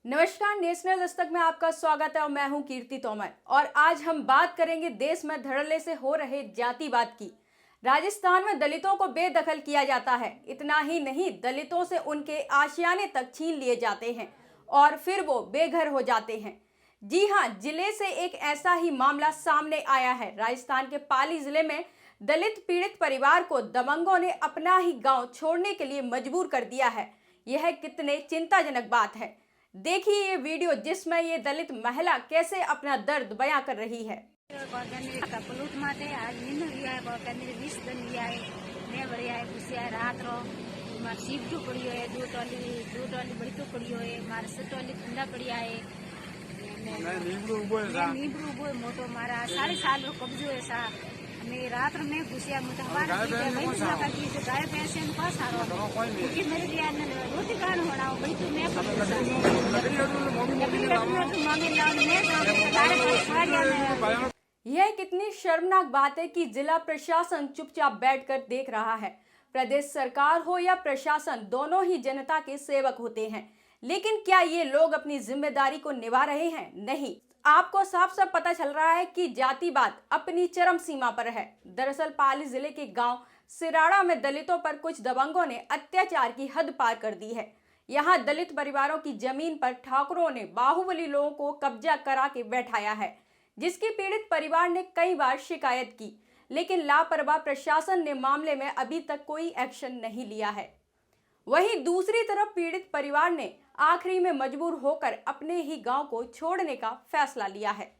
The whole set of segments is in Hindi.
नमस्कार, नेशनल दस्तक में आपका स्वागत है और मैं हूं कीर्ति तोमर। और आज हम बात करेंगे देश में धड़ल्ले से हो रहे जातिवाद की। राजस्थान में दलितों को बेदखल किया जाता है। इतना ही नहीं, दलितों से उनके आशियाने तक छीन लिए जाते हैं और फिर वो बेघर हो जाते हैं। जी हां, जिले से एक ऐसा ही मामला सामने आया है। राजस्थान के पाली जिले में दलित पीड़ित परिवार को दबंगों ने अपना ही गाँव छोड़ने के लिए मजबूर कर दिया है। यह कितने चिंताजनक बात है। देखिए ये वीडियो जिसमें ये दलित महिला कैसे अपना दर्द बयां कर रही है। मोटो मारा सारे साल कब्जो ऐसा रात में घुसिया गाय पैसे मेरे रोटी कान होना भाई तो मैं यह कितनी शर्मनाक बात है कि जिला प्रशासन चुपचाप बैठकर देख रहा है। प्रदेश सरकार हो या प्रशासन, दोनों ही जनता के सेवक होते हैं। लेकिन क्या ये लोग अपनी जिम्मेदारी को निभा रहे हैं? नहीं। आपको साफ साफ पता चल रहा है कि जातिवाद अपनी चरम सीमा पर है। दरअसल पाली जिले के गांव सिराड़ा में दलितों पर कुछ दबंगों ने अत्याचार की हद पार कर दी है। यहां दलित परिवारों की जमीन पर ठाकुरों ने बाहुबली लोगों को कब्जा करा के बैठाया है, जिसकी पीड़ित परिवार ने कई बार शिकायत की, लेकिन लापरवाह प्रशासन ने मामले में अभी तक कोई एक्शन नहीं लिया है। वहीं दूसरी तरफ पीड़ित परिवार ने आखिरी में मजबूर होकर अपने ही गांव को छोड़ने का फैसला लिया है।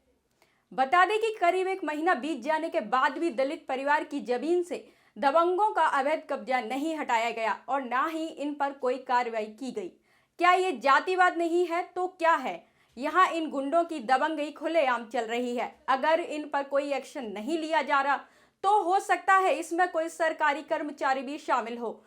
बता दें कि करीब एक महीना बीत जाने के बाद भी दलित परिवार की जमीन से दबंगों का अवैध कब्जा नहीं हटाया गया और ना ही इन पर कोई कार्रवाई की गई। क्या ये जातिवाद नहीं है तो क्या है? यहाँ इन गुंडों की दबंगई खुलेआम चल रही है। अगर इन पर कोई एक्शन नहीं लिया जा रहा तो हो सकता है इसमें कोई सरकारी कर्मचारी भी शामिल हो,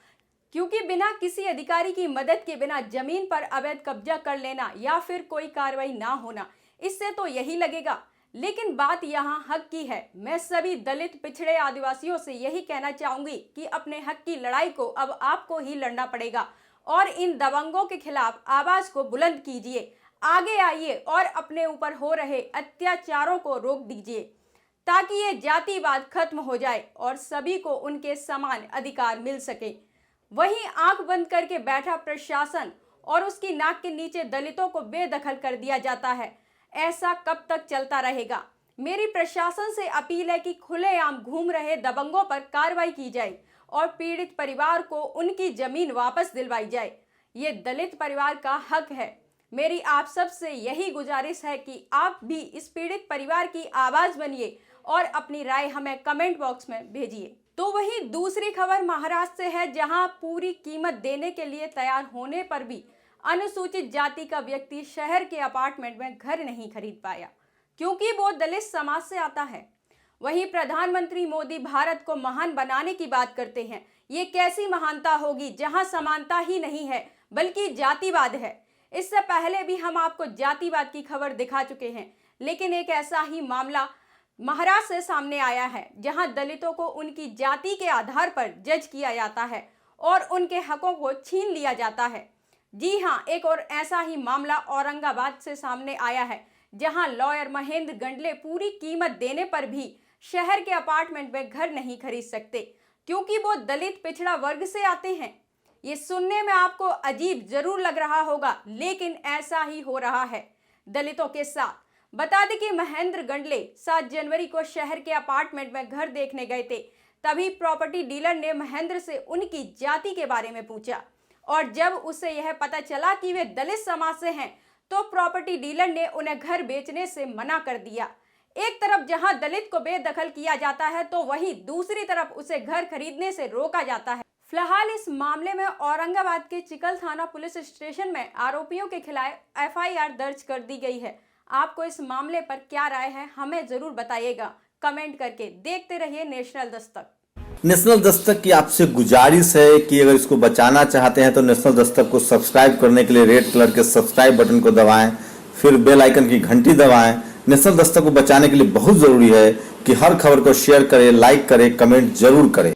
क्योंकि बिना किसी अधिकारी की मदद के बिना जमीन पर अवैध कब्जा कर लेना या फिर कोई कार्रवाई ना होना, इससे तो यही लगेगा। लेकिन बात यहाँ हक की है। मैं सभी दलित पिछड़े आदिवासियों से यही कहना चाहूंगी कि अपने हक की लड़ाई को अब आपको ही लड़ना पड़ेगा और इन दबंगों के खिलाफ आवाज को बुलंद कीजिए। आगे आइए और अपने ऊपर हो रहे अत्याचारों को रोक दीजिए, ताकि ये जातिवाद खत्म हो जाए और सभी को उनके समान अधिकार मिल सके। वहीं आंख बंद करके बैठा प्रशासन और उसकी नाक के नीचे दलितों को बेदखल कर दिया जाता है। ऐसा कब तक चलता रहेगा? मेरी प्रशासन से अपील है कि खुलेआम घूम रहे दबंगों पर कार्रवाई की जाए और पीड़ित परिवार को उनकी जमीन वापस दिलवाई जाए। ये दलित परिवार का हक है। मेरी आप सबसे यही गुजारिश है कि आप भी इस पीड़ित परिवार की आवाज बनिए और अपनी राय हमें कमेंट बॉक्स में भेजिए। तो वहीं दूसरी खबर महाराष्ट्र से है, जहां पूरी कीमत देने के लिए तैयार होने पर भी अनुसूचित जाति का व्यक्ति शहर के अपार्टमेंट में घर नहीं खरीद पाया, क्योंकि वो दलित समाज से आता है। वहीं प्रधानमंत्री मोदी भारत को महान बनाने की बात करते हैं। ये कैसी महानता होगी जहां समानता ही नहीं है बल्कि जातिवाद है। इससे पहले भी हम आपको जातिवाद की खबर दिखा चुके हैं, लेकिन एक ऐसा ही मामला महाराष्ट्र से सामने आया है, जहां दलितों को उनकी जाति के आधार पर जज किया जाता है और उनके हकों को छीन लिया जाता है। जी हां, एक और ऐसा ही मामला औरंगाबाद से सामने आया है, जहां लॉयर महेंद्र गंडले पूरी कीमत देने पर भी शहर के अपार्टमेंट में घर नहीं खरीद सकते, क्योंकि वो दलित पिछड़ा वर्ग से आते हैं। ये सुनने में आपको अजीब जरूर लग रहा होगा, लेकिन ऐसा ही हो रहा है दलितों के साथ। बता दें कि महेंद्र गंडले 7 जनवरी को शहर के अपार्टमेंट में घर देखने गए थे। तभी प्रॉपर्टी डीलर ने महेंद्र से उनकी जाति के बारे में पूछा और जब उसे यह पता चला कि वे दलित समाज से हैं, तो प्रॉपर्टी डीलर ने उन्हें घर बेचने से मना कर दिया। एक तरफ जहां दलित को बेदखल किया जाता है, तो वहीं दूसरी तरफ उसे घर खरीदने से रोका जाता है। फिलहाल इस मामले में औरंगाबाद के चिकल थाना पुलिस स्टेशन में आरोपियों के खिलाफ एफआईआर दर्ज कर दी गई है। आपको इस मामले पर क्या राय है, हमें जरूर बताइएगा कमेंट करके। देखते रहिए नेशनल दस्तक। नेशनल दस्तक की आपसे गुजारिश है कि अगर इसको बचाना चाहते हैं तो नेशनल दस्तक को सब्सक्राइब करने के लिए रेड कलर के सब्सक्राइब बटन को दबाएं, फिर बेल आइकन की घंटी दबाएं। नेशनल दस्तक को बचाने के लिए बहुत जरूरी है कि हर खबर को शेयर करें, लाइक करें, कमेंट जरूर करें।